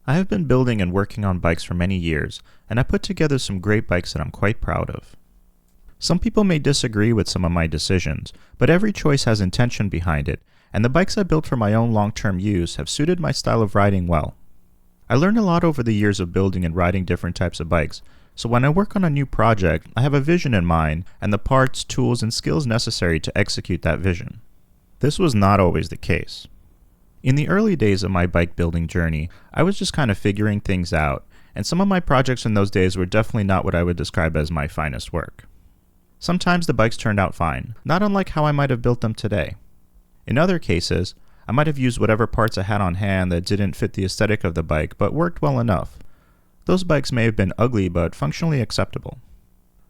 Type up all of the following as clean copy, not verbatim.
I have been building and working on bikes for many years, and I put together some great bikes that I'm quite proud of. Some people may disagree with some of my decisions, but every choice has intention behind it, and the bikes I built for my own long-term use have suited my style of riding well. I learned a lot over the years of building and riding different types of bikes, so when I work on a new project, I have a vision in mind and the parts, tools, and skills necessary to execute that vision. This was not always the case. In the early days of my bike building journey, I was just kind of figuring things out, and some of my projects in those days were definitely not what I would describe as my finest work. Sometimes the bikes turned out fine, not unlike how I might have built them today. In other cases, I might have used whatever parts I had on hand that didn't fit the aesthetic of the bike but worked well enough. Those bikes may have been ugly but functionally acceptable.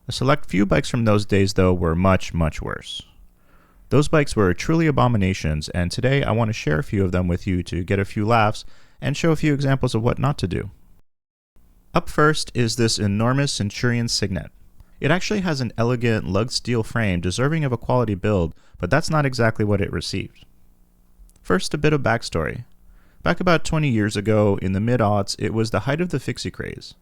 A select few bikes from those days, though, were much, much worse. Those bikes were truly abominations, and today I want to share a few of them with you to get a few laughs and show a few examples of what not to do. Up first is this enormous Centurion Signet. It actually has an elegant lugged steel frame deserving of a quality build, but that's not exactly what it received. First, a bit of backstory. Back about 20 years ago, in the mid-aughts, it was the height of the fixie craze.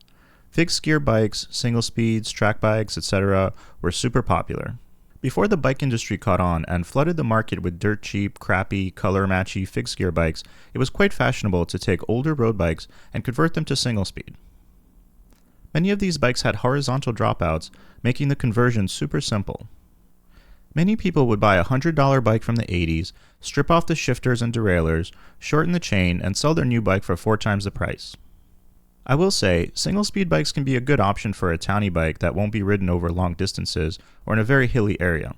Fixed gear bikes, single speeds, track bikes, etc. were super popular. Before the bike industry caught on and flooded the market with dirt cheap, crappy, color-matchy fixed gear bikes, it was quite fashionable to take older road bikes and convert them to single speed. Many of these bikes had horizontal dropouts, making the conversion super simple. Many people would buy a $100 bike from the 80s, strip off the shifters and derailleurs, shorten the chain, and sell their new bike for 4 times the price. I will say, single-speed bikes can be a good option for a townie bike that won't be ridden over long distances or in a very hilly area.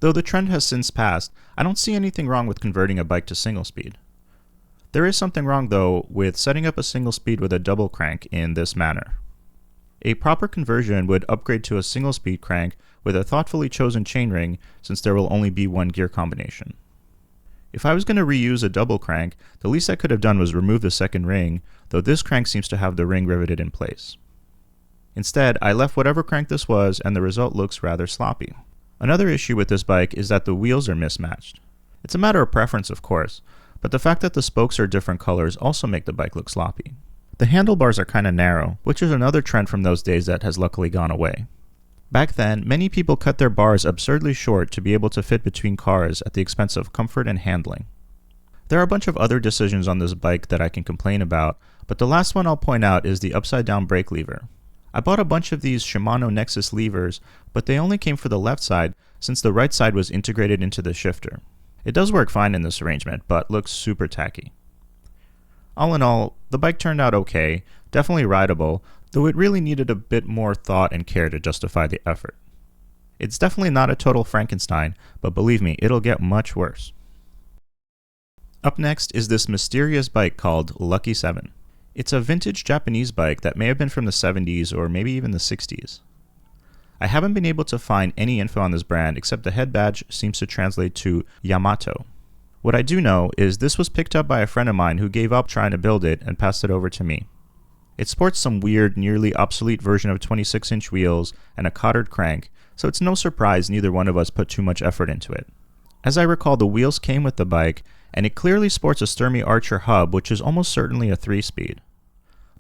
Though the trend has since passed, I don't see anything wrong with converting a bike to single-speed. There is something wrong, though, with setting up a single-speed with a double crank in this manner. A proper conversion would upgrade to a single-speed crank with a thoughtfully chosen chainring, since there will only be one gear combination. If I was going to reuse a double crank, the least I could have done was remove the second ring, though this crank seems to have the ring riveted in place. Instead, I left whatever crank this was, and the result looks rather sloppy. Another issue with this bike is that the wheels are mismatched. It's a matter of preference, of course, but the fact that the spokes are different colors also make the bike look sloppy. The handlebars are kinda narrow, which is another trend from those days that has luckily gone away. Back then, many people cut their bars absurdly short to be able to fit between cars at the expense of comfort and handling. There are a bunch of other decisions on this bike that I can complain about, but the last one I'll point out is the upside-down brake lever. I bought a bunch of these Shimano Nexus levers, but they only came for the left side since the right side was integrated into the shifter. It does work fine in this arrangement, but looks super tacky. All in all, the bike turned out okay, definitely rideable, though it really needed a bit more thought and care to justify the effort. It's definitely not a total Frankenstein, but believe me, it'll get much worse. Up next is this mysterious bike called Lucky 7. It's a vintage Japanese bike that may have been from the 70s or maybe even the 60s. I haven't been able to find any info on this brand except the head badge seems to translate to Yamato. What I do know is this was picked up by a friend of mine who gave up trying to build it and passed it over to me. It sports some weird, nearly obsolete version of 26-inch wheels and a cothered crank, so it's no surprise neither one of us put too much effort into it. As I recall, the wheels came with the bike, and it clearly sports a Sturmey Archer hub, which is almost certainly a 3-speed.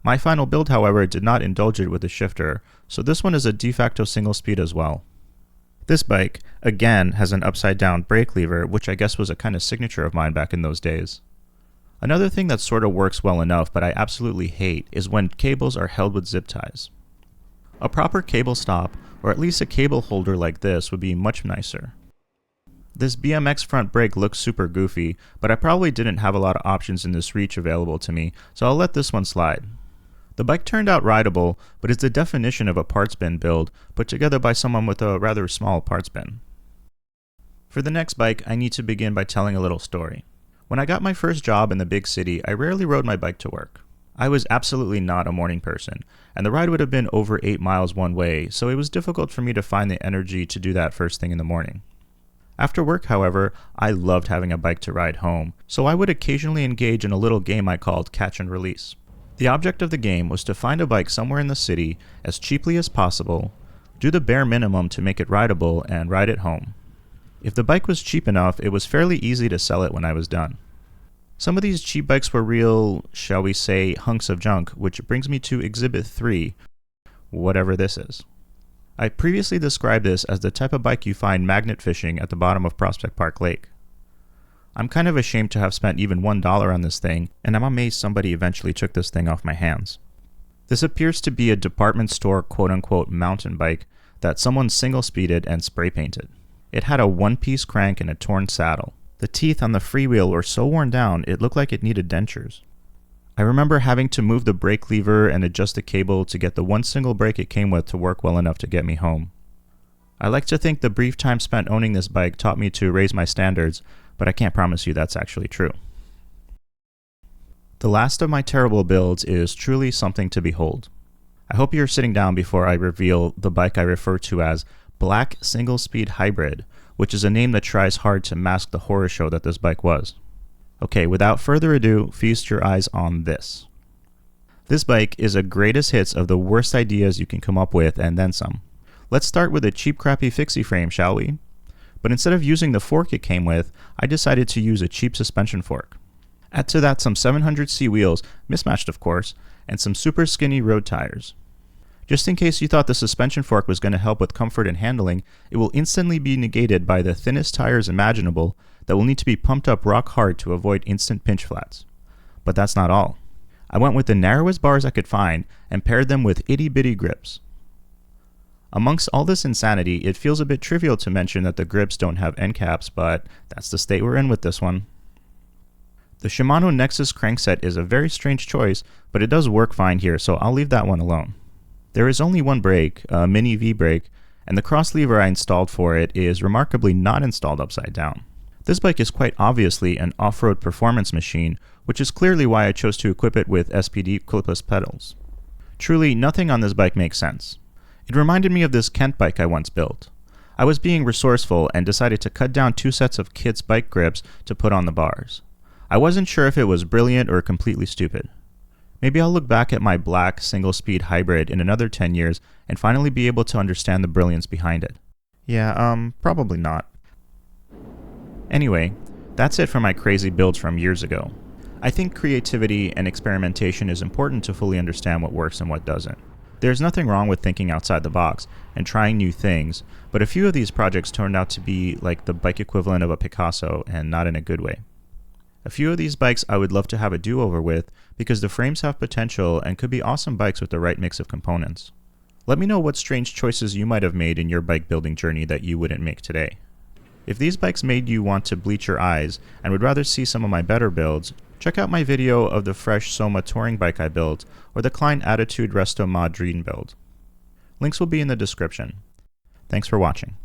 My final build, however, did not indulge it with a shifter, so this one is a de facto single speed as well. This bike, again, has an upside-down brake lever, which I guess was a kind of signature of mine back in those days. Another thing that sort of works well enough, but I absolutely hate, is when cables are held with zip ties. A proper cable stop, or at least a cable holder like this, would be much nicer. This BMX front brake looks super goofy, but I probably didn't have a lot of options in this reach available to me, so I'll let this one slide. The bike turned out rideable, but it's the definition of a parts bin build, put together by someone with a rather small parts bin. For the next bike, I need to begin by telling a little story. When I got my first job in the big city, I rarely rode my bike to work. I was absolutely not a morning person, and the ride would have been over 8 miles one way, so it was difficult for me to find the energy to do that first thing in the morning. After work, however, I loved having a bike to ride home, so I would occasionally engage in a little game I called Catch and Release. The object of the game was to find a bike somewhere in the city as cheaply as possible, do the bare minimum to make it rideable, and ride it home. If the bike was cheap enough, it was fairly easy to sell it when I was done. Some of these cheap bikes were real, shall we say, hunks of junk, which brings me to Exhibit 3, whatever this is. I previously described this as the type of bike you find magnet fishing at the bottom of Prospect Park Lake. I'm kind of ashamed to have spent even $1 on this thing, and I'm amazed somebody eventually took this thing off my hands. This appears to be a department store quote-unquote mountain bike that someone single-speeded and spray-painted. It had a one-piece crank and a torn saddle. The teeth on the freewheel were so worn down it looked like it needed dentures. I remember having to move the brake lever and adjust the cable to get the one single brake it came with to work well enough to get me home. I like to think the brief time spent owning this bike taught me to raise my standards, but I can't promise you that's actually true. The last of my terrible builds is truly something to behold. I hope you're sitting down before I reveal the bike I refer to as Black Single Speed Hybrid, which is a name that tries hard to mask the horror show that this bike was. Okay, without further ado, feast your eyes on this. This bike is a greatest hits of the worst ideas you can come up with and then some. Let's start with a cheap crappy fixie frame, shall we? But instead of using the fork it came with, I decided to use a cheap suspension fork. Add to that some 700C wheels, mismatched of course, and some super skinny road tires. Just in case you thought the suspension fork was going to help with comfort and handling, it will instantly be negated by the thinnest tires imaginable that will need to be pumped up rock hard to avoid instant pinch flats. But that's not all. I went with the narrowest bars I could find and paired them with itty-bitty grips. Amongst all this insanity, it feels a bit trivial to mention that the grips don't have end caps, but that's the state we're in with this one. The Shimano Nexus crankset is a very strange choice, but it does work fine here, so I'll leave that one alone. There is only one brake, a mini V-brake, and the cross lever I installed for it is remarkably not installed upside down. This bike is quite obviously an off-road performance machine, which is clearly why I chose to equip it with SPD clipless pedals. Truly, nothing on this bike makes sense. It reminded me of this Kent bike I once built. I was being resourceful and decided to cut down 2 sets of Kit's bike grips to put on the bars. I wasn't sure if it was brilliant or completely stupid. Maybe I'll look back at my black single-speed hybrid in another 10 years and finally be able to understand the brilliance behind it. Yeah, probably not. Anyway, that's it for my crazy builds from years ago. I think creativity and experimentation is important to fully understand what works and what doesn't. There's nothing wrong with thinking outside the box and trying new things, but a few of these projects turned out to be like the bike equivalent of a Picasso and not in a good way. A few of these bikes I would love to have a do-over with because the frames have potential and could be awesome bikes with the right mix of components. Let me know what strange choices you might have made in your bike building journey that you wouldn't make today. If these bikes made you want to bleach your eyes and would rather see some of my better builds, check out my video of the fresh Soma touring bike I built or the Klein Attitude Resto Mod Dream build. Links will be in the description. Thanks for watching.